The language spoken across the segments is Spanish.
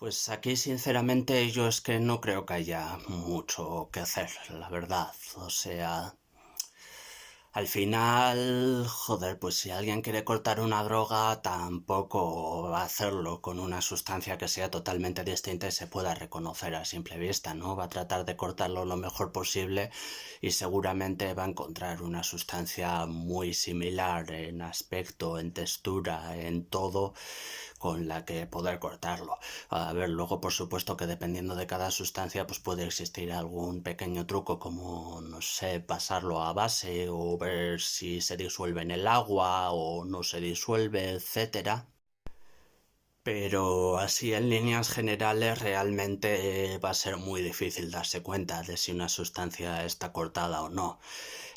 Pues aquí sinceramente yo es que no creo que haya mucho que hacer, la verdad. O sea, al final, joder, pues si alguien quiere cortar una droga, tampoco va a hacerlo con una sustancia que sea totalmente distinta y se pueda reconocer a simple vista, ¿no? Va a tratar de cortarlo lo mejor posible y seguramente va a encontrar una sustancia muy similar en aspecto, en textura, en todo, con la que poder cortarlo. A ver, luego por supuesto que dependiendo de cada sustancia pues puede existir algún pequeño truco como, no sé, pasarlo a base o ver si se disuelve en el agua o no se disuelve, etcétera. Pero así en líneas generales realmente va a ser muy difícil darse cuenta de si una sustancia está cortada o no.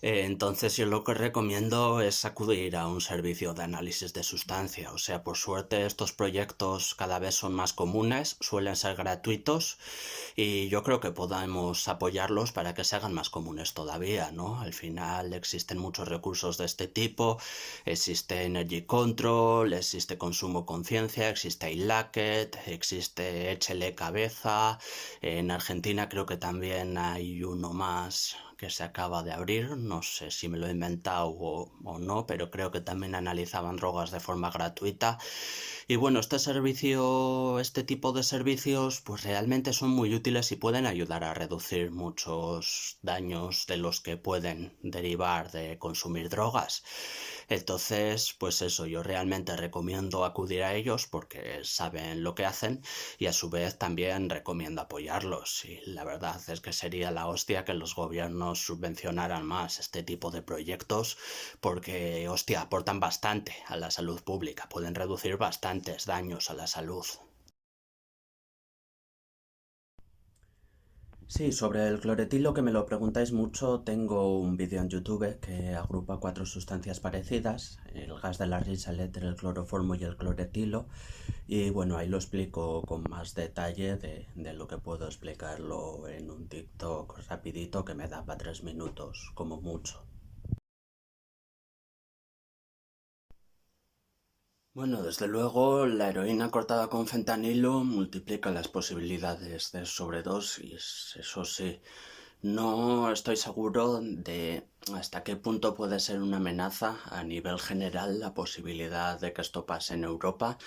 Entonces yo lo que recomiendo es acudir a un servicio de análisis de sustancia. O sea, por suerte estos proyectos cada vez son más comunes, suelen ser gratuitos y yo creo que podemos apoyarlos para que se hagan más comunes todavía, ¿no? Al final existen muchos recursos de este tipo, existe Energy Control, existe Consumo Conciencia, existe iLacket, existe Échele Cabeza. En Argentina creo que también hay uno más que se acaba de abrir, no sé si me lo he inventado o no, pero creo que también analizaban drogas de forma gratuita. Y bueno, este tipo de servicios, pues realmente son muy útiles y pueden ayudar a reducir muchos daños de los que pueden derivar de consumir drogas. Entonces, pues eso, yo realmente recomiendo acudir a ellos porque saben lo que hacen y a su vez también recomiendo apoyarlos. Y la verdad es que sería la hostia que los gobiernos subvencionaran más este tipo de proyectos porque, hostia, aportan bastante a la salud pública, pueden reducir bastantes daños a la salud. Sí, sobre el cloretilo que me lo preguntáis mucho, tengo un vídeo en YouTube que agrupa cuatro sustancias parecidas, el gas de la risa, el éter, el cloroformo y el cloretilo, y bueno, ahí lo explico con más detalle de lo que puedo explicarlo en un TikTok rapidito que me da para 3 minutos, como mucho. Bueno, desde luego, la heroína cortada con fentanilo multiplica las posibilidades de sobredosis, eso sí. No estoy seguro de hasta qué punto puede ser una amenaza a nivel general la posibilidad de que esto pase en Europa.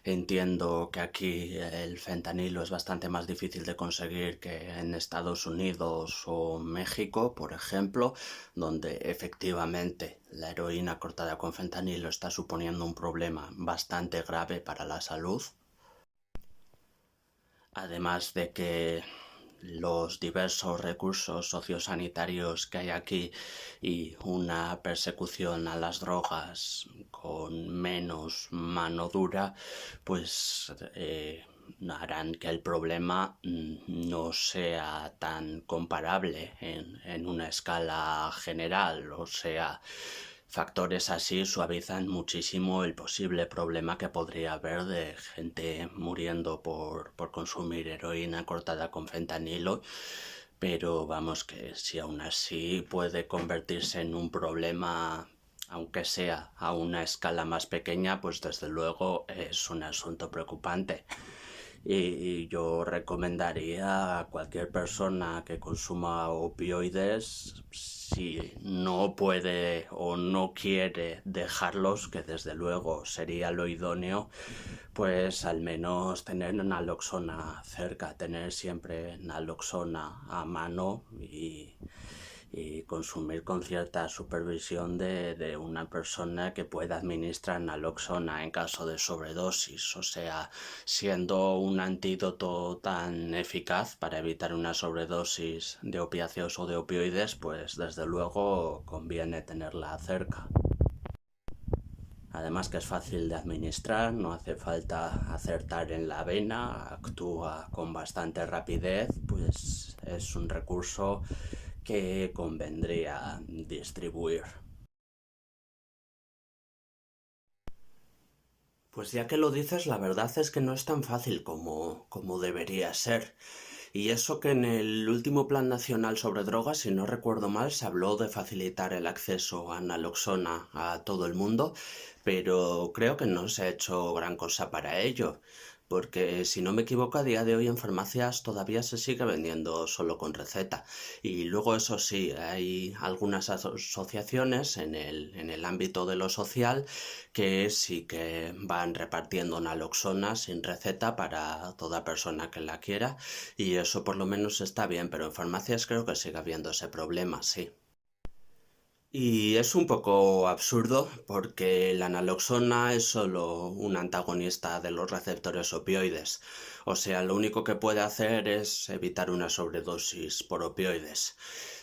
Entiendo que aquí el fentanilo es bastante más difícil de conseguir que en Estados Unidos o México, por ejemplo, donde efectivamente la heroína cortada con fentanilo está suponiendo un problema bastante grave para la salud. Además de que los diversos recursos sociosanitarios que hay aquí y una persecución a las drogas con menos mano dura, pues harán que el problema no sea tan comparable en una escala general. O sea, factores así suavizan muchísimo el posible problema que podría haber de gente muriendo por consumir heroína cortada con fentanilo, pero vamos que si aún así puede convertirse en un problema, aunque sea a una escala más pequeña, pues desde luego es un asunto preocupante. Y yo recomendaría a cualquier persona que consuma opioides, si no puede o no quiere dejarlos, que desde luego sería lo idóneo, pues al menos tener naloxona cerca, tener siempre naloxona a mano y consumir con cierta supervisión de una persona que pueda administrar naloxona en caso de sobredosis, o sea, siendo un antídoto tan eficaz para evitar una sobredosis de opiáceos o de opioides, pues desde luego conviene tenerla cerca. Además que es fácil de administrar, no hace falta acertar en la vena, actúa con bastante rapidez, pues es un recurso que convendría distribuir. Pues ya que lo dices, la verdad es que no es tan fácil como debería ser. Y eso que en el último Plan Nacional sobre Drogas, si no recuerdo mal, se habló de facilitar el acceso a naloxona a todo el mundo, pero creo que no se ha hecho gran cosa para ello. porque si no me equivoco a día de hoy en farmacias todavía se sigue vendiendo solo con receta. Y luego eso sí, hay algunas asociaciones en el ámbito de lo social que sí que van repartiendo naloxona sin receta para toda persona que la quiera y eso por lo menos está bien, pero en farmacias creo que sigue habiendo ese problema, sí. Y es un poco absurdo porque la naloxona es solo un antagonista de los receptores opioides. O sea, lo único que puede hacer es evitar una sobredosis por opioides.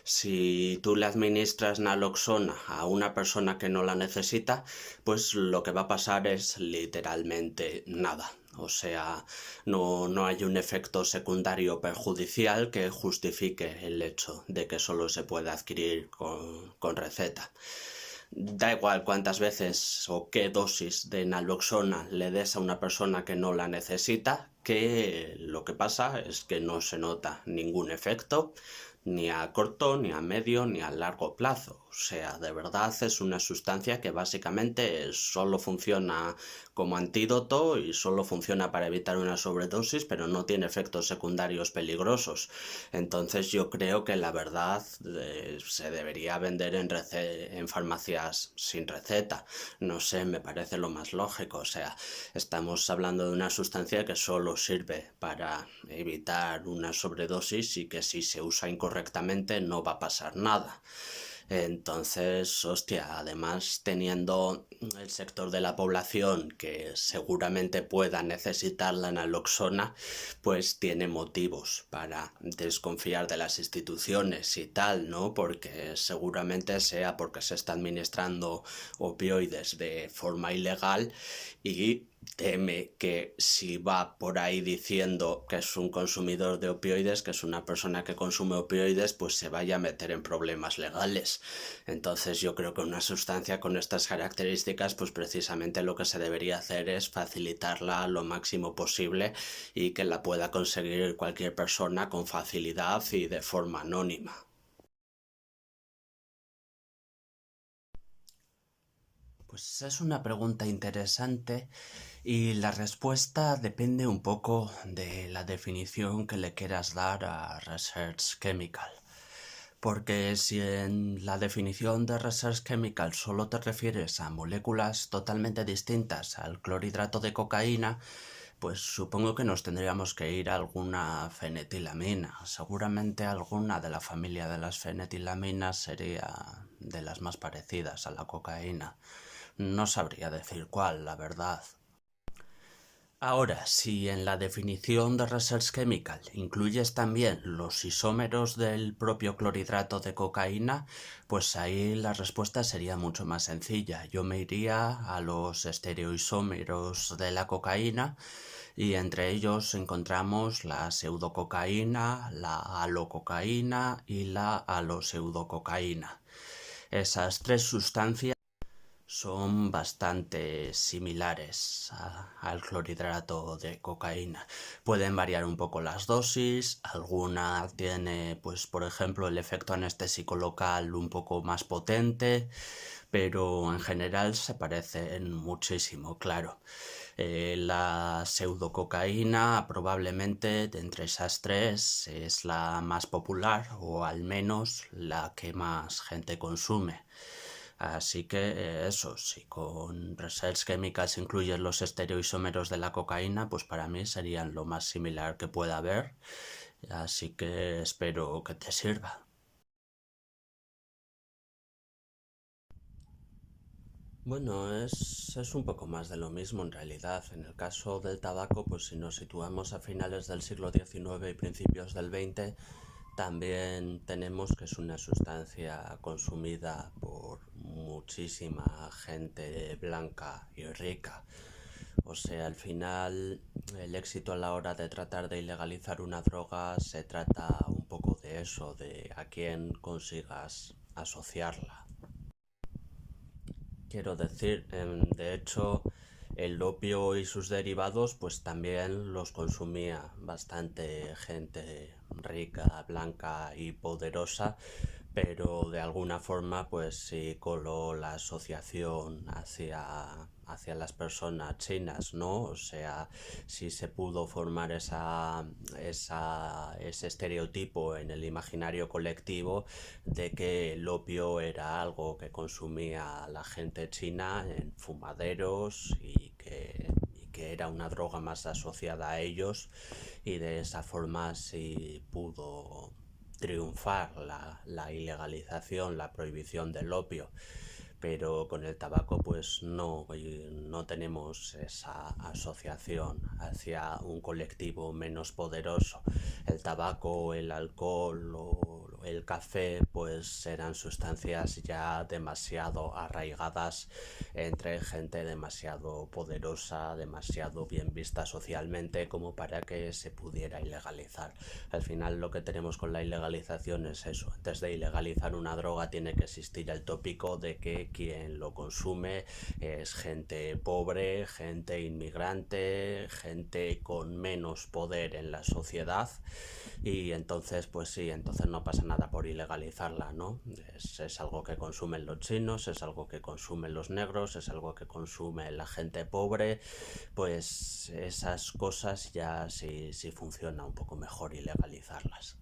Si tú le administras naloxona a una persona que no la necesita, pues lo que va a pasar es literalmente nada. O sea, no hay un efecto secundario perjudicial que justifique el hecho de que solo se pueda adquirir con receta. Da igual cuántas veces o qué dosis de naloxona le des a una persona que no la necesita, que lo que pasa es que no se nota ningún efecto, ni a corto, ni a medio, ni a largo plazo. O sea, de verdad es una sustancia que básicamente solo funciona como antídoto y solo funciona para evitar una sobredosis, pero no tiene efectos secundarios peligrosos. Entonces yo creo que la verdad se debería vender en farmacias sin receta. No sé, me parece lo más lógico. O sea, estamos hablando de una sustancia que solo sirve para evitar una sobredosis y que si se usa incorrectamente no va a pasar nada. Entonces, hostia, además teniendo el sector de la población que seguramente pueda necesitar la naloxona, pues tiene motivos para desconfiar de las instituciones y tal, ¿no? Porque seguramente sea porque se está administrando opioides de forma ilegal y teme que si va por ahí diciendo que es un consumidor de opioides, que es una persona que consume opioides, pues se vaya a meter en problemas legales. Entonces yo creo que una sustancia con estas características, pues precisamente lo que se debería hacer es facilitarla lo máximo posible y que la pueda conseguir cualquier persona con facilidad y de forma anónima. Pues es una pregunta interesante y la respuesta depende un poco de la definición que le quieras dar a Research Chemical. Porque si en la definición de Research Chemical solo te refieres a moléculas totalmente distintas al clorhidrato de cocaína, pues supongo que nos tendríamos que ir a alguna fenetilamina. Seguramente alguna de la familia de las fenitilaminas sería de las más parecidas a la cocaína. No sabría decir cuál, la verdad. Ahora, si en la definición de Research Chemical incluyes también los isómeros del propio clorhidrato de cocaína, pues ahí la respuesta sería mucho más sencilla. Yo me iría a los estereoisómeros de la cocaína y entre ellos encontramos la pseudococaína, la alococaína y la aloseudococaína. Esas tres sustancias son bastante similares al clorhidrato de cocaína. Pueden variar un poco las dosis, alguna tiene, pues por ejemplo, el efecto anestésico local un poco más potente, pero en general se parecen muchísimo, claro. La pseudococaína probablemente de entre esas tres es la más popular o al menos la que más gente consume. Así que eso, si con Research Chemicals incluyes los estereoisómeros de la cocaína, pues para mí serían lo más similar que pueda haber. Así que espero que te sirva. Bueno, es un poco más de lo mismo en realidad. En el caso del tabaco, pues si nos situamos a finales del siglo XIX y principios del XX, también tenemos que es una sustancia consumida por muchísima gente blanca y rica. O sea, al final el éxito a la hora de tratar de ilegalizar una droga se trata un poco de eso, de a quién consigas asociarla. Quiero decir, de hecho, el opio y sus derivados pues también los consumía bastante gente rica, blanca y poderosa, pero de alguna forma pues sí coló la asociación hacia las personas chinas, ¿no? O sea, sí se pudo formar ese estereotipo en el imaginario colectivo de que el opio era algo que consumía la gente china en fumaderos y que era una droga más asociada a ellos, y de esa forma sí pudo triunfar la ilegalización, la prohibición del opio. Pero con el tabaco pues no tenemos esa asociación hacia un colectivo menos poderoso. El tabaco, el alcohol o el café pues eran sustancias ya demasiado arraigadas entre gente demasiado poderosa, demasiado bien vista socialmente como para que se pudiera ilegalizar. Al final lo que tenemos con la ilegalización es eso. Antes de ilegalizar una droga tiene que existir el tópico de que quien lo consume es gente pobre, gente inmigrante, gente con menos poder en la sociedad, y entonces pues sí, entonces no pasa nada por ilegalizarla, ¿no? Es algo que consumen los chinos, es algo que consumen los negros, es algo que consume la gente pobre, pues esas cosas ya sí funciona un poco mejor ilegalizarlas.